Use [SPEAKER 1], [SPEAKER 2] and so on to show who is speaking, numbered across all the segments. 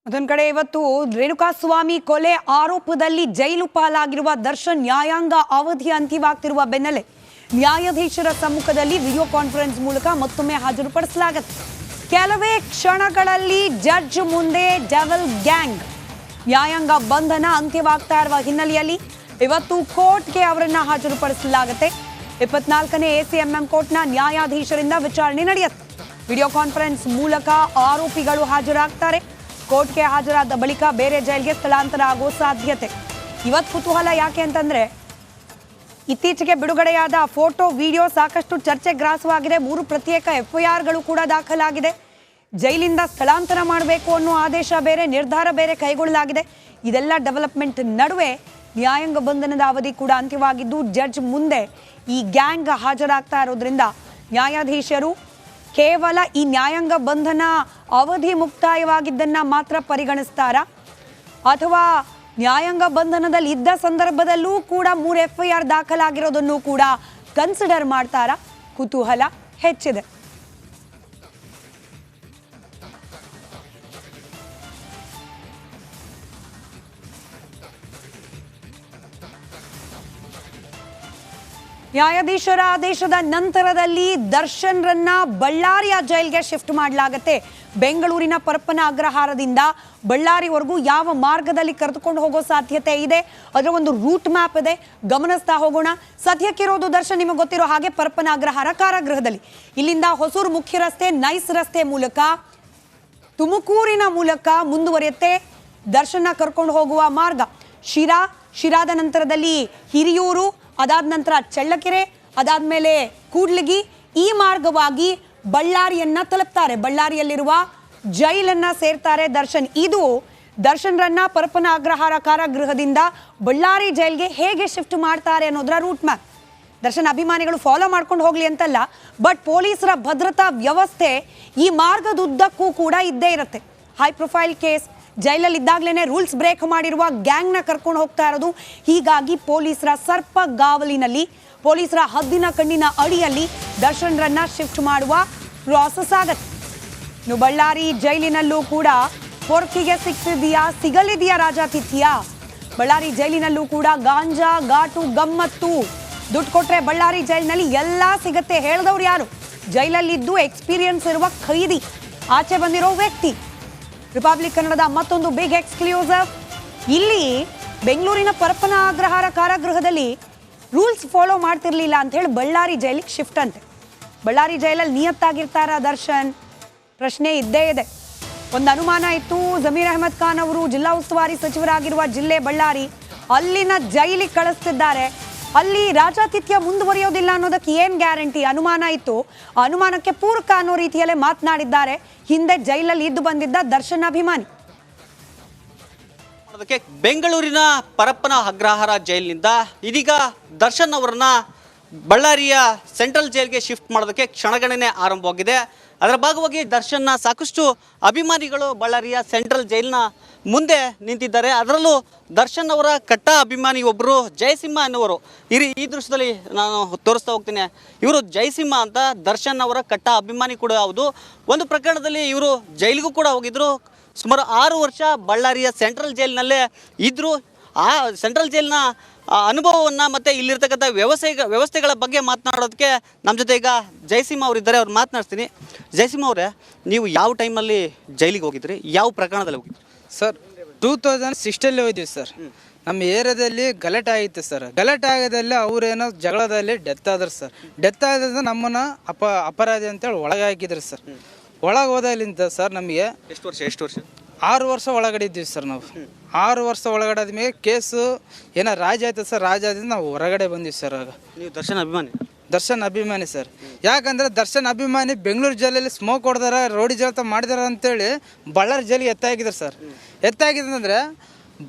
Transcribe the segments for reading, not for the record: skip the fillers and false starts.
[SPEAKER 1] ಅದೊಂದು ಕಡೆ ಇವತ್ತು ರೇಣುಕಾಸ್ವಾಮಿ ಕೊಲೆ ಆರೋಪದಲ್ಲಿ ಜೈಲು ಪಾಲಾಗಿರುವ ದರ್ಶನ್ ನ್ಯಾಯಾಂಗ ಅವಧಿ ಅಂತ್ಯವಾಗ್ತಿರುವ ಬೆನ್ನಲ್ಲೇ ನ್ಯಾಯಾಧೀಶರ ಸಮ್ಮುಖದಲ್ಲಿ ವಿಡಿಯೋ ಕಾನ್ಫರೆನ್ಸ್ ಮೂಲಕ ಮತ್ತೊಮ್ಮೆ ಹಾಜರುಪಡಿಸಲಾಗುತ್ತೆ. ಕೆಲವೇ ಕ್ಷಣಗಳಲ್ಲಿ ಜಡ್ಜ್ ಮುಂದೆ ಡೆವಿಲ್ ಗ್ಯಾಂಗ್ ನ್ಯಾಯಾಂಗ ಬಂಧನ ಅಂತ್ಯವಾಗ್ತಾ ಇರುವ ಹಿನ್ನೆಲೆಯಲ್ಲಿ ಇವತ್ತು ಕೋರ್ಟ್ಗೆ ಅವರನ್ನ ಹಾಜರುಪಡಿಸಲಾಗುತ್ತೆ. 24ನೇ ACMM ಕೋರ್ಟ್ನ ನ್ಯಾಯಾಧೀಶರಿಂದ ವಿಚಾರಣೆ ನಡೆಯುತ್ತೆ. ವಿಡಿಯೋ ಕಾನ್ಫರೆನ್ಸ್ ಮೂಲಕ ಆರೋಪಿಗಳು ಹಾಜರಾಗ್ತಾರೆ. ಕೋರ್ಟ್ಗೆ ಹಾಜರಾದ ಬಳಿಕ ಬೇರೆ ಜೈಲ್ಗೆ ಸ್ಥಳಾಂತರ ಆಗೋ ಸಾಧ್ಯತೆ. ಇವತ್ತು ಕುತೂಹಲ ಯಾಕೆ ಅಂತಂದ್ರೆ ಇತ್ತೀಚೆಗೆ ಬಿಡುಗಡೆಯಾದ ಫೋಟೋ ವಿಡಿಯೋ ಸಾಕಷ್ಟು ಚರ್ಚೆ ಗ್ರಾಸವಾಗಿದೆ. 3 ಪ್ರತ್ಯೇಕ FIRಗಳು ಕೂಡ ದಾಖಲಾಗಿದೆ. ಜೈಲಿಂದ ಸ್ಥಳಾಂತರ ಮಾಡಬೇಕು ಅನ್ನೋ ಆದೇಶ ಬೇರೆ, ನಿರ್ಧಾರ ಬೇರೆ ಕೈಗೊಳ್ಳಲಾಗಿದೆ. ಇದೆಲ್ಲ ಡೆವಲಪ್ಮೆಂಟ್ ನಡುವೆ ನ್ಯಾಯಾಂಗ ಬಂಧನದ ಅವಧಿ ಕೂಡ ಅಂತ್ಯವಾಗಿದ್ದು ಜಡ್ಜ್ ಮುಂದೆ ಈ ಗ್ಯಾಂಗ್ ಹಾಜರಾಗ್ತಾ ಇರೋದ್ರಿಂದ ನ್ಯಾಯಾಧೀಶರು ಕೇವಲ ಈ ನ್ಯಾಯಾಂಗ ಬಂಧನ ಅವಧಿ ಮುಕ್ತಾಯವಾಗಿದ್ದನ್ನ ಮಾತ್ರ ಪರಿಗಣಿಸ್ತಾರಾ ಅಥವಾ ನ್ಯಾಯಾಂಗ ಬಂಧನದಲ್ಲಿ ಇದ್ದ ಸಂದರ್ಭದಲ್ಲೂ ಕೂಡ 3 FIR ದಾಖಲಾಗಿರೋದನ್ನು ಕೂಡ ಕನ್ಸಿಡರ್ ಮಾಡ್ತಾರಾ? ಕುತೂಹಲ ಹೆಚ್ಚಿದೆ. ನ್ಯಾಯಾಧೀಶರ ಆದೇಶದ ನಂತರದಲ್ಲಿ ದರ್ಶನ್ರನ್ನ ಬಳ್ಳಾರಿಯ ಜೈಲ್ಗೆ ಶಿಫ್ಟ್ ಮಾಡಲಾಗುತ್ತೆ. ಬೆಂಗಳೂರಿನ ಪರಪ್ಪನ ಅಗ್ರಹಾರದಿಂದ ಬಳ್ಳಾರಿವರೆಗೂ ಯಾವ ಮಾರ್ಗದಲ್ಲಿ ಕರೆದುಕೊಂಡು ಹೋಗೋ ಸಾಧ್ಯತೆ ಇದೆ, ಅದರ ಒಂದು ರೂಟ್ ಮ್ಯಾಪ್ ಇದೆ, ಗಮನಿಸ್ತಾ ಹೋಗೋಣ. ಸದ್ಯಕ್ಕಿರೋದು ದರ್ಶನ್ ನಿಮಗೆ ಗೊತ್ತಿರೋ ಹಾಗೆ ಪರಪ್ಪನ ಅಗ್ರಹಾರ ಕಾರಾಗೃಹದಲ್ಲಿ. ಇಲ್ಲಿಂದ ಹೊಸೂರು ಮುಖ್ಯ ರಸ್ತೆ, ನೈಸ್ ರಸ್ತೆ ಮೂಲಕ ತುಮಕೂರಿನ ಮೂಲಕ ಮುಂದುವರಿಯುತ್ತೆ ದರ್ಶನ ಕರ್ಕೊಂಡು ಹೋಗುವ ಮಾರ್ಗ. ಶಿರಾದ ನಂತರದಲ್ಲಿ ಹಿರಿಯೂರು, ಅದಾದ ನಂತರ ಚಳ್ಳಕೆರೆ, ಅದಾದ್ಮೇಲೆ ಕೂಡ್ಲಿಗಿ, ಈ ಮಾರ್ಗವಾಗಿ ಬಳ್ಳಾರಿಯನ್ನ ತಲುಪ್ತಾರೆ. ಬಳ್ಳಾರಿಯಲ್ಲಿರುವ ಜೈಲನ್ನ ಸೇರ್ತಾರೆ ದರ್ಶನ್. ಇದು ದರ್ಶನ್ರನ್ನ ಪರಪ್ಪನ ಅಗ್ರಹಾರ ಕಾರಾಗೃಹದಿಂದ ಬಳ್ಳಾರಿ ಜೈಲ್ಗೆ ಹೇಗೆ ಶಿಫ್ಟ್ ಮಾಡ್ತಾರೆ ಅನ್ನೋದರ ರೂಟ್ ಮ್ಯಾಪ್. ದರ್ಶನ್ ಅಭಿಮಾನಿಗಳು ಫಾಲೋ ಮಾಡ್ಕೊಂಡು ಹೋಗ್ಲಿ ಅಂತಲ್ಲ, ಬಟ್ ಪೊಲೀಸರ ಭದ್ರತಾ ವ್ಯವಸ್ಥೆ ಈ ಮಾರ್ಗದುದ್ದಕ್ಕೂ ಕೂಡ ಇದ್ದೇ ಇರುತ್ತೆ. ಹೈ ಪ್ರೊಫೈಲ್ ಕೇಸ್, ಜೈಲಲ್ಲಿ ಇದ್ದಾಗಲೇ ರೂಲ್ಸ್ ಬ್ರೇಕ್ ಮಾಡಿರುವ ಗ್ಯಾಂಗ್ನ ಕರ್ಕೊಂಡು ಹೋಗ್ತಾ ಇರೋದು. ಹೀಗಾಗಿ ಪೊಲೀಸರ ಸರ್ಪಗಾವಲಿನಲ್ಲಿ, ಪೊಲೀಸರ ಹದ್ದಿನ ಕಣ್ಣಿನ ಅಡಿಯಲ್ಲಿ ದರ್ಶನ್ರನ್ನ ಶಿಫ್ಟ್ ಮಾಡುವ ಪ್ರಾಸೆಸ್ ಆಗತ್ತೆ. ಇನ್ನು ಬಳ್ಳಾರಿ ಜೈಲಿನಲ್ಲೂ ಕೂಡ ಪೊರ್ಕಿಗೆ ಸಿಗಲಿದೆಯಾ ರಾಜಾತಿಥ್ಯ? ಬಳ್ಳಾರಿ ಜೈಲಿನಲ್ಲೂ ಕೂಡ ಗಾಂಜಾ, ಘಾಟು, ಗಮ್ಮತ್ತು, ದುಡ್ಡು ಕೊಟ್ರೆ ಬಳ್ಳಾರಿ ಜೈಲಿನಲ್ಲಿ ಎಲ್ಲ ಸಿಗತ್ತೆ. ಹೇಳಿದವ್ರು ಯಾರು? ಜೈಲಲ್ಲಿದ್ದು ಎಕ್ಸ್ಪೀರಿಯನ್ಸ್ ಇರುವ ಖೈದಿ, ಆಚೆ ಬಂದಿರೋ ವ್ಯಕ್ತಿ. ರಿಪಬ್ಲಿಕ್ ಕನ್ನಡದ ಮತ್ತೊಂದು ಬಿಗ್ ಎಕ್ಸ್ಕ್ಲೂಸಿವ್. ಇಲ್ಲಿ ಬೆಂಗಳೂರಿನ ಪರಪ್ಪನ ಅಗ್ರಹಾರ ಕಾರಾಗೃಹದಲ್ಲಿ ರೂಲ್ಸ್ ಫಾಲೋ ಮಾಡ್ತಿರ್ಲಿಲ್ಲ ಅಂತ ಹೇಳಿ ಬಳ್ಳಾರಿ ಜೈಲಿಗೆ ಶಿಫ್ಟ್ ಅಂತೆ. ಬಳ್ಳಾರಿ ಜೈಲಲ್ಲಿ ನಿಯತ್ತಾಗಿರ್ತಾರ ದರ್ಶನ್? ಪ್ರಶ್ನೆ ಇದ್ದೇ ಇದೆ. ಒಂದು ಅನುಮಾನ ಇತ್ತು. ಜಮೀರ್ ಅಹಮದ್ ಖಾನ್ ಅವರು ಜಿಲ್ಲಾ ಉಸ್ತುವಾರಿ ಸಚಿವರಾಗಿರುವ ಜಿಲ್ಲೆ ಬಳ್ಳಾರಿ, ಅಲ್ಲಿನ ಜೈಲಿಗೆ ಕಳಿಸ್ತಿದ್ದಾರೆ. ಅಲ್ಲಿ ರಾಜಾತಿಥ್ಯ ಮುಂದುವರಿಯೋದಿಲ್ಲ ಅನ್ನೋದಕ್ಕೆ ಏನ್ ಗ್ಯಾರಂಟಿ? ಅನುಮಾನ ಇತ್ತು. ಅನುಮಾನಕ್ಕೆ ಪೂರಕ ಅನ್ನೋ ರೀತಿಯಲ್ಲೇ ಮಾತನಾಡಿದ್ದಾರೆ ಹಿಂದೆ ಜೈಲಲ್ಲಿ ಇದ್ದು ಬಂದಿದ್ದ ದರ್ಶನ್ ಅಭಿಮಾನಿ.
[SPEAKER 2] ಬೆಂಗಳೂರಿನ ಪರಪ್ಪನ ಅಗ್ರಹಾರ ಜೈಲಿನಿಂದ ಇದೀಗ ದರ್ಶನ್ ಅವರನ್ನ ಬಳ್ಳಾರಿಯ ಸೆಂಟ್ರಲ್ ಜೈಲ್ಗೆ ಶಿಫ್ಟ್ ಮಾಡೋದಕ್ಕೆ ಕ್ಷಣಗಣನೆ ಆರಂಭವಾಗಿದೆ. ಅದರ ಭಾಗವಾಗಿ ದರ್ಶನ್ನ ಸಾಕಷ್ಟು ಅಭಿಮಾನಿಗಳು ಬಳ್ಳಾರಿಯ ಸೆಂಟ್ರಲ್ ಜೈಲಿನ ಮುಂದೆ ನಿಂತಿದ್ದಾರೆ. ಅದರಲ್ಲೂ ದರ್ಶನ್ ಅವರ ಕಟ್ಟ ಅಭಿಮಾನಿ ಒಬ್ಬರು ಜಯಸಿಂಹ ಅನ್ನುವರು. ಈ ದೃಶ್ಯದಲ್ಲಿ ನಾನು ತೋರಿಸ್ತಾ ಹೋಗ್ತೀನಿ. ಇವರು ಜಯಸಿಂಹ ಅಂತ ದರ್ಶನ್ ಅವರ ಕಟ್ಟ ಅಭಿಮಾನಿ ಕೂಡ ಹೌದು. ಒಂದು ಪ್ರಕರಣದಲ್ಲಿ ಇವರು ಜೈಲಿಗೂ ಕೂಡ ಹೋಗಿದ್ರು. ಸುಮಾರು 6 ವರ್ಷ ಬಳ್ಳಾರಿಯ ಸೆಂಟ್ರಲ್ ಜೈಲಿನಲ್ಲೇ ಇದ್ದರು. ಆ ಸೆಂಟ್ರಲ್ ಜೈಲಿನ ಅನುಭವವನ್ನು ಮತ್ತು ಇಲ್ಲಿರ್ತಕ್ಕಂಥ ವ್ಯವಸ್ಥೆಗಳ ಬಗ್ಗೆ ಮಾತನಾಡೋದಕ್ಕೆ ನಮ್ಮ ಜೊತೆ ಈಗ ಜಯಸಿಂಹ ಅವರಿದ್ದಾರೆ. ಅವ್ರು ಮಾತನಾಡ್ತೀನಿ. ಜಯಸಿಂಹ ಅವರೇ, ನೀವು ಯಾವ ಟೈಮಲ್ಲಿ ಜೈಲಿಗೆ ಹೋಗಿದ್ರಿ? ಯಾವ ಪ್ರಕರಣದಲ್ಲಿ ಹೋಗಿದ್ರಿ?
[SPEAKER 3] ಸರ್ 2006 ಹೋಗಿದ್ವಿ ಸರ್. ನಮ್ಮ ಏರಿಯಾದಲ್ಲಿ ಗಲಾಟೆ ಆಗಿತ್ತು ಸರ್. ಗಲಾಟೆ ಆಗೋದಲ್ಲಿ ಅವರೇನೋ ಜಗಳದಲ್ಲಿ ಡೆತ್ ಆದ್ರು ಸರ್. ಡೆತ್ ಆಗೋದ್ರಿಂದ ನಮ್ಮನ್ನು ಅಪರಾಧಿ ಅಂತೇಳಿ ಒಳಗೆ ಹಾಕಿದ್ರು ಸರ್. ಒಳಗೆ ಹೋದಾಗಲಿಂದ ಸರ್ ನಮಗೆ
[SPEAKER 2] ಎಷ್ಟು ವರ್ಷ
[SPEAKER 3] 6 ವರ್ಷ ಒಳಗಡೆ ಇದ್ದೀವಿ ಸರ್. ನಾವು 6 ವರ್ಷ ಒಳಗಡೆ ಆದ್ಮೇಲೆ ಕೇಸು ಏನೋ ರಾಜ ಆಯ್ತು ಸರ್. ರಾಜ ಆದ್ರಿಂದ ನಾವು ಹೊರಗಡೆ ಬಂದಿವಿ ಸರ್. ಆಗ
[SPEAKER 2] ನೀವು ದರ್ಶನ್ ಅಭಿಮಾನಿ
[SPEAKER 3] ಸರ್. ಯಾಕಂದ್ರೆ ದರ್ಶನ್ ಅಭಿಮಾನಿ ಬೆಂಗಳೂರು ಜೈಲಲ್ಲಿ ಸ್ಮೋಕ್ ಹೊಡೆದಾರ, ರೋಡಿ ಜಲತ ಮಾಡಿದಾರ ಅಂತೇಳಿ ಬಳ್ಳಾರಿ ಜೈಲಿಗೆ ಎತ್ತಾಕಿದ್ರು ಸರ್. ಎತ್ತಾಕಿದಂದ್ರೆ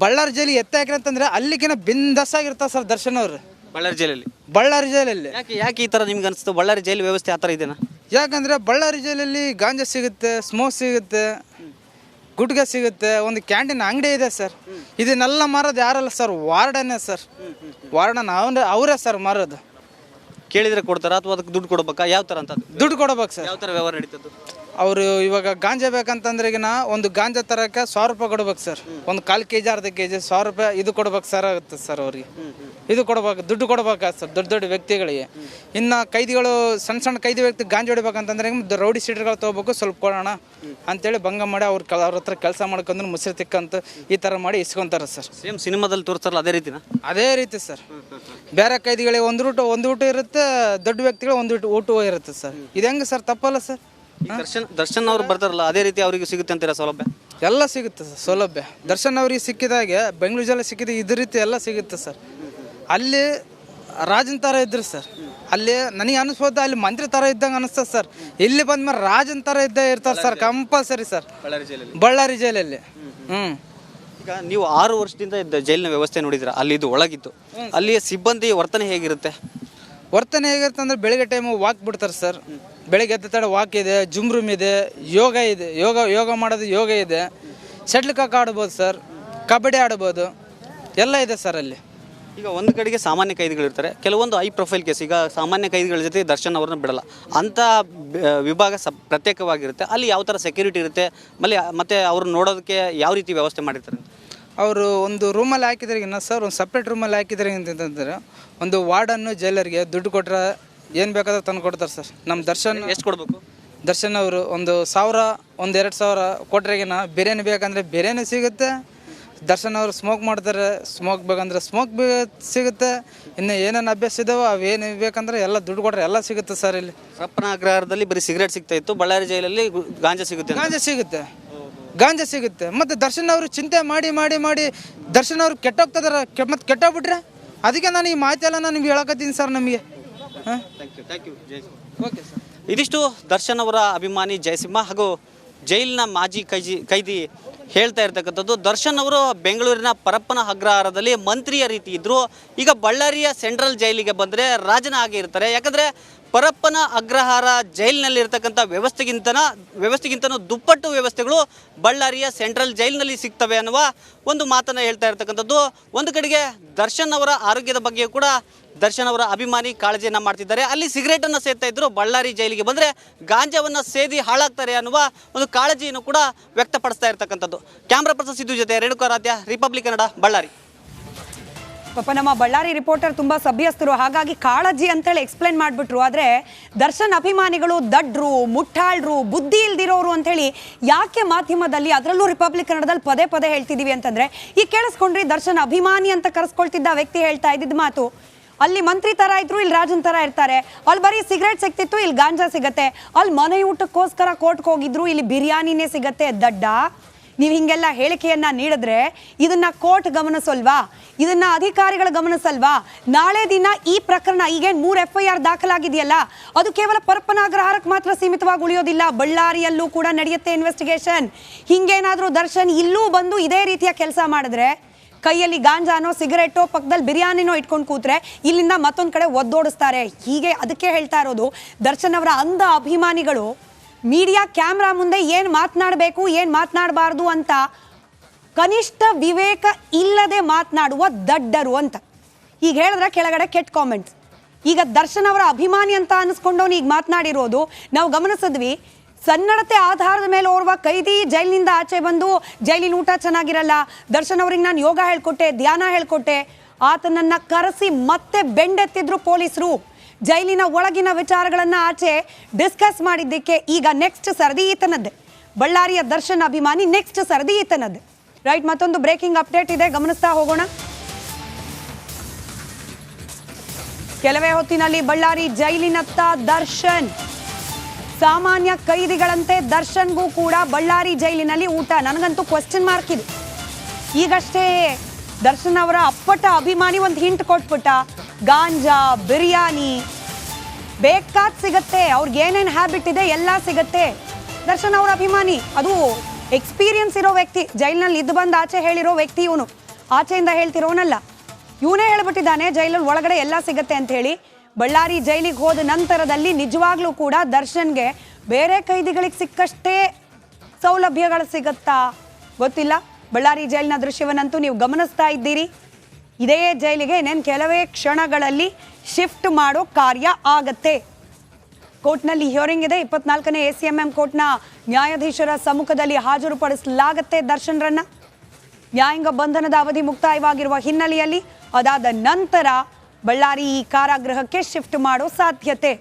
[SPEAKER 3] ಬಳ್ಳಾರಿ ಜೈಲಿಗೆ ಎತ್ತಾಕಿರಂತಂದ್ರೆ ಅಲ್ಲಿಗಿನ ಬಿಂದಸ್ಸಾಗಿರ್ತಾರೆ ಸರ್ ದರ್ಶನ್ ಅವರು ಬಳ್ಳಾರಿ ಜೈಲಲ್ಲಿ.
[SPEAKER 2] ಯಾಕೆ ಈ ಥರ ನಿಮ್ಗೆ ಅನಿಸ್ತು? ಬಳ್ಳಾರಿ ಜೈಲು ವ್ಯವಸ್ಥೆ ಆ ಥರ ಇದೆನಾ?
[SPEAKER 3] ಯಾಕಂದರೆ ಬಳ್ಳಾರಿ ಜೈಲಲ್ಲಿ ಗಾಂಜಾ ಸಿಗುತ್ತೆ, ಸ್ಮೋಕ್ ಸಿಗುತ್ತೆ, ಗುಟ್ಕ ಸಿಗುತ್ತೆ, ಒಂದು ಕ್ಯಾಂಟೀನ್ ಅಂಗಡಿ ಇದೆ ಸರ್. ಇದನ್ನೆಲ್ಲ ಮಾರೋದು ಯಾರಲ್ಲ ಸರ್? ವಾರ್ಡನ್ನೇ ಸರ್. ವಾರ್ಡನ್ ಅವರೇ ಸರ್ ಮಾರೋದು.
[SPEAKER 2] ಕೇಳಿದ್ರೆ ಕೊಡ್ತಾರ ಅಥವಾ ಅದಕ್ಕೆ ದುಡ್ಡು ಕೊಡ್ಬೇಕಾ? ಯಾವ ಥರ ಅಂತ?
[SPEAKER 3] ದುಡ್ಡು ಕೊಡ್ಬೇಕು ಸರ್.
[SPEAKER 2] ಯಾವ ಥರ ವ್ಯವಹಾರ ನಡೀತದ್ದು?
[SPEAKER 3] ಅವರು ಇವಾಗ ಗಾಂಜಾ ಬೇಕಂತಂದ್ರೆ ಈಗಿನ ಒಂದು ಗಾಂಜಾ ತರಕ್ಕೆ 1,000 ರೂಪಾಯಿ ಕೊಡ್ಬೇಕು ಸರ್. ಒಂದು 1/4 kg ಅರ್ಧ kg 1,000 ರೂಪಾಯಿ ಇದು ಕೊಡ್ಬೇಕು ಸರ್ ಆಗುತ್ತೆ ಸರ್. ಅವ್ರಿಗೆ ಇದು ಕೊಡ್ಬೇಕು, ದುಡ್ಡು ಕೊಡ್ಬೇಕು ಸರ್ ದೊಡ್ಡ ದೊಡ್ಡ ವ್ಯಕ್ತಿಗಳಿಗೆ. ಇನ್ನು ಕೈದಿಗಳು ಸಣ್ಣ ಸಣ್ಣ ಕೈದಿ ವ್ಯಕ್ತಿ ಗಾಂಜಾ ಹೊಡಿಬೇಕಂತಂದ್ರೆ ರೌಡಿ ಸೀಟರ್ಗಳು ತೊಗೋಬೇಕು, ಸ್ವಲ್ಪ ಕೊಡೋಣ ಅಂತೇಳಿ ಭಂಗ ಮಾಡಿ ಅವ್ರ ಹತ್ರ ಕೆಲಸ ಮಾಡ್ಕೊಂಡು ಮುಸ್ರಿ ತಿಕ್ಕಂತ ಈ ಥರ ಮಾಡಿ ಇಸ್ಕೊಂತಾರೆ ಸರ್.
[SPEAKER 2] ಸೇಮ್ ಸಿನಿಮಾದಲ್ಲಿ ತೋರಿಸ್ತಾರಲ್ಲ ಅದೇ ರೀತಿನ?
[SPEAKER 3] ಅದೇ ರೀತಿ ಸರ್. ಬೇರೆ ಕೈದಿಗಳಿಗೆ ಒಂದು ಊಟ ಇರುತ್ತೆ, ದೊಡ್ಡ ವ್ಯಕ್ತಿಗಳು ಒಂದು ಊಟ ಇರುತ್ತೆ ಸರ್. ಇದು ಹೆಂಗೆ ಸರ್? ತಪ್ಪಲ್ಲ ಸರ್.
[SPEAKER 2] ದರ್ಶನ್ ಅವ್ರು ಬರ್ತಾರಲ್ಲ ಅದೇ ರೀತಿ ಅವರಿಗೆ ಸಿಗುತ್ತೆ ಅಂತೀರಾ ಸೌಲಭ್ಯ?
[SPEAKER 3] ಎಲ್ಲ ಸಿಗುತ್ತೆ ಸರ್ ಸೌಲಭ್ಯ. ದರ್ಶನ್ ಅವ್ರಿಗೆ ಸಿಕ್ಕಿದಾಗೆ ಬೆಂಗಳೂರು ಜಿಲ್ಲೆ ಸಿಕ್ಕಿದ ಇದೇ ರೀತಿ ಎಲ್ಲ ಸಿಗುತ್ತೆ ಸರ್. ಅಲ್ಲಿ ರಾಜನ್ ಥರ ಇದ್ರು ಸರ್. ಅಲ್ಲಿ ನನಗೆ ಅನಿಸ್ಬೋದು ಅಲ್ಲಿ ಮಂತ್ರಿ ಥರ ಇದ್ದಂಗೆ ಅನಿಸ್ತದೆ ಸರ್. ಇಲ್ಲಿ ಬಂದ್ಮೇಲೆ ರಾಜನ್ ಥರ ಇರ್ತಾರೆ ಸರ್ ಕಂಪಲ್ಸರಿ ಸರ್ ಬಳ್ಳಾರಿ ಜೈಲಲ್ಲಿ.
[SPEAKER 2] ಈಗ ನೀವು 6 ವರ್ಷದಿಂದ ಇದ್ದ ಜೈಲಿನ ವ್ಯವಸ್ಥೆ ನೋಡಿದ್ರ, ಅಲ್ಲಿ ಇದು ಒಳಗಿತ್ತು, ಅಲ್ಲಿ ಸಿಬ್ಬಂದಿ ವರ್ತನೆ ಹೇಗಿರುತ್ತೆ?
[SPEAKER 3] ವರ್ತನೆ ಹೇಗಿರುತ್ತೆ ಅಂದರೆ ಬೆಳಗ್ಗೆ ಟೈಮು ವಾಕ್ ಬಿಡ್ತಾರೆ ಸರ್. ಬೆಳಗ್ಗೆ ಎದ್ದ ತಡ ವಾಕ್ ಇದೆ, ಜುಮ್ ರೂಮ್ ಇದೆ, ಯೋಗ ಇದೆ, ಯೋಗ ಮಾಡೋದು ಯೋಗ ಇದೆ, ಶಟ್ಲ್ ಕಾಕ್ ಆಡ್ಬೋದು ಸರ್, ಕಬಡ್ಡಿ ಆಡ್ಬೋದು, ಎಲ್ಲ ಇದೆ ಸರ್ ಅಲ್ಲಿ.
[SPEAKER 2] ಈಗ ಒಂದು ಕಡೆಗೆ ಸಾಮಾನ್ಯ ಕೈದಿಗಳಿರ್ತಾರೆ, ಕೆಲವೊಂದು ಹೈ ಪ್ರೊಫೈಲ್ ಕೇಸ್. ಈಗ ಸಾಮಾನ್ಯ ಕೈದಿಗಳ ಜೊತೆ ದರ್ಶನ್ ಅವ್ರನ್ನ ಬಿಡಲ್ಲ ಅಂಥ ವಿಭಾಗ ಪ್ರತ್ಯೇಕವಾಗಿರುತ್ತೆ. ಅಲ್ಲಿ ಯಾವ ಥರ ಸೆಕ್ಯೂರಿಟಿ ಇರುತ್ತೆ, ಮತ್ತೆ ಅವ್ರನ್ನ ನೋಡೋದಕ್ಕೆ ಯಾವ ರೀತಿ ವ್ಯವಸ್ಥೆ ಮಾಡಿರ್ತಾರೆ?
[SPEAKER 3] ಅವರು ಒಂದು ರೂಮಲ್ಲಿ ಹಾಕಿದ್ರಿಗಿನ್ನ ಸರ್, ಒಂದು ಸಪ್ರೇಟ್ ರೂಮಲ್ಲಿ ಹಾಕಿದ್ರಿ ಅಂತಂದ್ರೆ ಒಂದು ವಾರ್ಡನ್ನು ಜೈಲರ್ಗೆ ದುಡ್ಡು ಕೊಟ್ಟರೆ ಏನು ಬೇಕಾದ್ರೆ ತಂದು ಕೊಡ್ತಾರೆ ಸರ್. ನಮ್ಮ ದರ್ಶನ್
[SPEAKER 2] ಎಷ್ಟು ಕೊಡಬೇಕು?
[SPEAKER 3] ದರ್ಶನ್ ಅವರು 1,000 2,000 ಕೊಟ್ರೆಗಿನ ಬಿರಿಯಾನಿ ಬೇಕಂದರೆ ಬಿರಿಯಾನಿ ಸಿಗುತ್ತೆ. ದರ್ಶನ್ ಅವರು ಸ್ಮೋಕ್ ಮಾಡ್ತಾರೆ, ಸ್ಮೋಕ್ ಬೇಕಂದ್ರೆ ಸ್ಮೋಕ್ ಸಿಗುತ್ತೆ. ಇನ್ನು ಏನೇನು ಅಭ್ಯಾಸ ಇದಾವೆ ಅವೇನು ಬೇಕಂದ್ರೆ ಎಲ್ಲ ದುಡ್ಡು ಕೊಟ್ಟರೆ ಎಲ್ಲ ಸಿಗುತ್ತೆ ಸರ್. ಇಲ್ಲಿ
[SPEAKER 2] ಪರಪ್ಪನ ಅಗ್ರಹಾರದಲ್ಲಿ ಬರೀ ಸಿಗರೇಟ್ ಸಿಗ್ತಾ ಇತ್ತು, ಬಳ್ಳಾರಿ ಜೈಲಲ್ಲಿ ಗಾಂಜಾ ಸಿಗುತ್ತೆ. ಗಾಂಜಾ ಸಿಗುತ್ತೆ. ಮತ್ತು ದರ್ಶನ್ ಅವರು ಚಿಂತೆ ಮಾಡಿ ಮಾಡಿ ಮಾಡಿ ದರ್ಶನ್ ಅವರು ಕೆಟ್ಟೋಗ್ತದಾರ, ಮತ್ತು ಕೆಟ್ಟೋಗ್ಬಿಟ್ರೆ ಅದಕ್ಕೆ ನಾನು ಈ ಮಾಹಿತಿ ಎಲ್ಲ ನಾನು ನಿಮ್ಗೆ ಹೇಳಕತ್ತೀನಿ ಸರ್. ನಮಗೆ ಓಕೆ ಸರ್. ಇದಿಷ್ಟು ದರ್ಶನ್ ಅವರ ಅಭಿಮಾನಿ ಜಯಸಿಂಹ ಹಾಗೂ ಜೈಲಿನ ಮಾಜಿ ಕೈದಿ ಹೇಳ್ತಾ ಇರ್ತಕ್ಕಂಥದ್ದು. ದರ್ಶನ್ ಅವರು ಬೆಂಗಳೂರಿನ ಪರಪ್ಪನ ಅಗ್ರಹಾರದಲ್ಲಿ ಮಂತ್ರಿಯ ರೀತಿ ಇದ್ದರು, ಈಗ ಬಳ್ಳಾರಿಯ ಸೆಂಟ್ರಲ್ ಜೈಲಿಗೆ ಬಂದರೆ ರಾಜನ ಹಾಗೆ ಇರ್ತಾರೆ. ಯಾಕಂದರೆ ಪರಪ್ಪನ ಅಗ್ರಹಾರ ಜೈಲಿನಲ್ಲಿ ಇರ್ತಕ್ಕಂಥ ವ್ಯವಸ್ಥೆಗಿಂತನೂ ದುಪ್ಪಟ್ಟು ವ್ಯವಸ್ಥೆಗಳು ಬಳ್ಳಾರಿಯ ಸೆಂಟ್ರಲ್ ಜೈಲಿನಲ್ಲಿ ಸಿಗ್ತವೆ ಅನ್ನುವ ಒಂದು ಮಾತನ್ನು ಹೇಳ್ತಾ ಇರ್ತಕ್ಕಂಥದ್ದು. ಒಂದು ಕಡೆಗೆ ದರ್ಶನ್ ಅವರ ಆರೋಗ್ಯದ ಬಗ್ಗೆ ಕೂಡ ದರ್ಶನ್ ಅವರ ಅಭಿಮಾನಿ ಕಾಳಜಿಯನ್ನು ಮಾಡ್ತಿದ್ದಾರೆ. ಅಲ್ಲಿ ಸಿಗರೇಟನ್ನು ಸೇದ್ತಾ ಇದ್ರು, ಬಳ್ಳಾರಿ ಜೈಲಿಗೆ ಬಂದರೆ ಗಾಂಜಾವನ್ನು ಸೇದಿ ಹಾಳಾಗ್ತಾರೆ ಅನ್ನುವ ಒಂದು ಕಾಳಜಿಯನ್ನು ಕೂಡ ವ್ಯಕ್ತಪಡಿಸ್ತಾ ಇರ್ತಕ್ಕಂಥದ್ದು. ಕ್ಯಾಮ್ರಾ ಪರ್ಸನ್ ಸಿದ್ದು ಜೊತೆ ರೇಣುಕಾರಾಧ್ಯ, ರಿಪಬ್ಲಿಕ್ ಕನ್ನಡ, ಬಳ್ಳಾರಿ.
[SPEAKER 1] ಪಾಪ ನಮ್ಮ ಬಳ್ಳಾರಿ ರಿಪೋರ್ಟರ್ ತುಂಬಾ ಸಭ್ಯಸ್ಥರು, ಹಾಗಾಗಿ ಕಾಳಜಿ ಅಂತೇಳಿ ಎಕ್ಸ್ಪ್ಲೇನ್ ಮಾಡಿಬಿಟ್ರು. ಆದರೆ ದರ್ಶನ್ ಅಭಿಮಾನಿಗಳು ದಡ್ರು, ಮುಟ್ಟಾಳ್ರು, ಬುದ್ಧಿ ಇಲ್ದಿರೋರು ಅಂತೇಳಿ ಯಾಕೆ ಮಾಧ್ಯಮದಲ್ಲಿ, ಅದರಲ್ಲೂ ರಿಪಬ್ಲಿಕ್ ಕನ್ನಡದಲ್ಲಿ ಪದೇ ಪದೇ ಹೇಳ್ತಿದ್ದೀವಿ ಅಂತಂದ್ರೆ, ಈ ಕೇಳಿಸ್ಕೊಂಡ್ರಿ ದರ್ಶನ್ ಅಭಿಮಾನಿ ಅಂತ ಕರೆಸ್ಕೊಳ್ತಿದ್ದ ವ್ಯಕ್ತಿ ಹೇಳ್ತಾ ಇದ್ದಿದ್ದ ಮಾತು, ಅಲ್ಲಿ ಮಂತ್ರಿ ತರ ಇದ್ರು, ಇಲ್ಲಿ ರಾಜನ್ ತರ ಇರ್ತಾರೆ, ಅಲ್ಲಿ ಬರೀ ಸಿಗರೇಟ್ ಸಿಗ್ತಿತ್ತು, ಇಲ್ಲಿ ಗಾಂಜಾ ಸಿಗತ್ತೆ, ಅಲ್ಲಿ ಮನೆ ಊಟಕ್ಕೋಸ್ಕರ ಕೋರ್ಟ್ಗೆ ಹೋಗಿದ್ರು, ಇಲ್ಲಿ ಬಿರಿಯಾನಿನೇ ಸಿಗತ್ತೆ. ದಡ್ಡ, ನೀವು ಹಿಂಗೆಲ್ಲ ಹೇಳಿಕೆಯನ್ನ ನೀಡಿದ್ರೆ ಇದನ್ನ ಕೋರ್ಟ್ ಗಮನಿಸಲ್ವಾ? ಇದನ್ನ ಅಧಿಕಾರಿಗಳು ಗಮನಿಸಲ್ವಾ? ನಾಳೆ ದಿನ ಈ ಪ್ರಕರಣ ಈಗೇನು 3 FIR ದಾಖಲಾಗಿದೆಯಲ್ಲ, ಅದು ಕೇವಲ ಪರಪ್ಪನ ಅಗ್ರಹಾರಕ್ಕೆ ಮಾತ್ರ ಸೀಮಿತವಾಗಿ ಉಳಿಯೋದಿಲ್ಲ, ಬಳ್ಳಾರಿಯಲ್ಲೂ ಕೂಡ ನಡೆಯುತ್ತೆ ಇನ್ವೆಸ್ಟಿಗೇಷನ್. ಹಿಂಗೇನಾದ್ರೂ ದರ್ಶನ್ ಇಲ್ಲೂ ಬಂದು ಇದೇ ರೀತಿಯ ಕೆಲಸ ಮಾಡಿದ್ರೆ, ಕೈಯಲ್ಲಿ ಗಾಂಜಾನೋ ಸಿಗರೇಟೋ ಪಕ್ಕದಲ್ಲಿ ಬಿರಿಯಾನಿನೋ ಇಟ್ಕೊಂಡು ಕೂತ್ರೆ ಇಲ್ಲಿಂದ ಮತ್ತೊಂದು ಕಡೆ ಒದ್ದೋಡಿಸ್ತಾರೆ. ಹೀಗೆ ಅದಕ್ಕೆ ಹೇಳ್ತಾ ಇರೋದು, ದರ್ಶನ್ ಅವರ ಅಂಧ ಅಭಿಮಾನಿಗಳು ಮೀಡಿಯಾ ಕ್ಯಾಮ್ರಾ ಮುಂದೆ ಏನು ಮಾತನಾಡಬೇಕು, ಏನು ಮಾತನಾಡಬಾರ್ದು ಅಂತ ಕನಿಷ್ಠ ವಿವೇಕ ಇಲ್ಲದೆ ಮಾತನಾಡುವ ದಡ್ಡರು ಅಂತ. ಈಗ ಹೇಳಿದ್ರೆ ಕೆಳಗಡೆ ಕೆಟ್ಟ ಕಾಮೆಂಟ್ಸ್. ಈಗ ದರ್ಶನ್ ಅವರ ಅಭಿಮಾನಿ ಅಂತ ಅನಿಸ್ಕೊಂಡವನು ಈಗ ಮಾತನಾಡಿರೋದು ನಾವು ಗಮನಿಸಿದ್ವಿ. ಸನ್ನಡತೆ ಆಧಾರದ ಮೇಲೆ ಓರ್ವ ಕೈದಿ ಜೈಲಿನಿಂದ ಆಚೆ ಬಂದು, ಜೈಲಿನ ಊಟ ಚೆನ್ನಾಗಿರಲ್ಲ, ದರ್ಶನ್ ಅವ್ರಿಗೆ ನಾನು ಯೋಗ ಹೇಳ್ಕೊಟ್ಟೆ, ಧ್ಯಾನ ಹೇಳ್ಕೊಟ್ಟೆ, ಆತನನ್ನ ಕರೆಸಿ ಮತ್ತೆ ಬೆಂಡೆತ್ತಿದ್ರು ಪೊಲೀಸರು. ಜೈಲಿನ ಒಳಗಿನ ವಿಚಾರಗಳನ್ನ ಆಚೆ ಡಿಸ್ಕಸ್ ಮಾಡಿದ್ದಕ್ಕೆ ಈಗ ನೆಕ್ಸ್ಟ್ ಸರದಿ ಈತನದ್ದೇ. ಬಳ್ಳಾರಿಯ ದರ್ಶನ್ ಅಭಿಮಾನಿ ನೆಕ್ಸ್ಟ್ ಸರದಿ ಈತನದ್ದೇ. ರೈಟ್, ಮತ್ತೊಂದು ಬ್ರೇಕಿಂಗ್ ಅಪ್ಡೇಟ್ ಇದೆ, ಗಮನಿಸ್ತಾ ಹೋಗೋಣ. ಕೆಲವೇ ಹೊತ್ತಿನಲ್ಲಿ ಬಳ್ಳಾರಿ ಜೈಲಿನತ್ತ ದರ್ಶನ್. ಸಾಮಾನ್ಯ ಕೈದಿಗಳಂತೆ ದರ್ಶನ್ಗೂ ಕೂಡ ಬಳ್ಳಾರಿ ಜೈಲಿನಲ್ಲಿ ಊಟ. ನನಗಂತೂ ಕ್ವೆಶ್ಚನ್ ಮಾರ್ಕ್ ಇದೆ. ಈಗಷ್ಟೇ ದರ್ಶನ್ ಅವರ ಅಪ್ಪಟ ಅಭಿಮಾನಿ ಒಂದು ಹಿಂಟ್ ಕೊಟ್ಬಿಟ್ಟ, ಗಾಂಜಾ, ಬಿರಿಯಾನಿ ಬೇಕಾದ ಸಿಗತ್ತೆ, ಅವ್ರಿಗೆ ಏನೇನು ಹ್ಯಾಬಿಟ್ ಇದೆ ಎಲ್ಲ ಸಿಗತ್ತೆ. ದರ್ಶನ್ ಅವರ ಅಭಿಮಾನಿ, ಅದು ಎಕ್ಸ್ಪೀರಿಯನ್ಸ್ ಇರೋ ವ್ಯಕ್ತಿ, ಜೈಲಿನಲ್ಲಿ ಇದ್ದು ಬಂದು ಆಚೆ ಹೇಳಿರೋ ವ್ಯಕ್ತಿ ಇವನು, ಆಚೆಯಿಂದ ಹೇಳ್ತಿರೋನಲ್ಲ. ಇವನೇ ಹೇಳ್ಬಿಟ್ಟಿದ್ದಾನೆ ಜೈಲಲ್ಲಿ ಒಳಗಡೆ ಎಲ್ಲ ಸಿಗತ್ತೆ ಅಂತ ಹೇಳಿ. ಬಳ್ಳಾರಿ ಜೈಲಿಗೆ ಹೋದ ನಂತರದಲ್ಲಿ ನಿಜವಾಗ್ಲೂ ಕೂಡ ದರ್ಶನ್ಗೆ ಬೇರೆ ಕೈದಿಗಳಿಗೆ ಸಿಕ್ಕಷ್ಟೇ ಸೌಲಭ್ಯಗಳು ಸಿಗತ್ತಾ ಗೊತ್ತಿಲ್ಲ. ಬಳ್ಳಾರಿ ಜೈಲಿನ ದೃಶ್ಯವನ್ನಂತೂ ನೀವು ಗಮನಿಸ್ತಾ ಇದ್ದೀರಿ. ಇದೇ ಜೈಲಿಗೆ ಇನ್ನೇನು ಕೆಲವೇ ಕ್ಷಣಗಳಲ್ಲಿ ಶಿಫ್ಟ್ ಮಾಡೋ ಕಾರ್ಯ ಆಗತ್ತೆ. ಕೋರ್ಟ್ನಲ್ಲಿ ಹಿಯರಿಂಗ್ ಇದೆ. 24ನೇ ACMM ಕೋರ್ಟ್ನ ನ್ಯಾಯಾಧೀಶರ ಸಮ್ಮುಖದಲ್ಲಿ ಹಾಜರುಪಡಿಸಲಾಗತ್ತೆ ದರ್ಶನ್ರನ್ನ. ನ್ಯಾಯಾಂಗ ಬಂಧನದ ಅವಧಿ ಮುಕ್ತಾಯವಾಗಿರುವ ಹಿನ್ನೆಲೆಯಲ್ಲಿ ಅದಾದ ನಂತರ ಬಳ್ಳಾರಿ ಕಾರಾಗೃಹಕ್ಕೆ ಶಿಫ್ಟ್ ಮಾಡೋ ಸಾಧ್ಯತೆ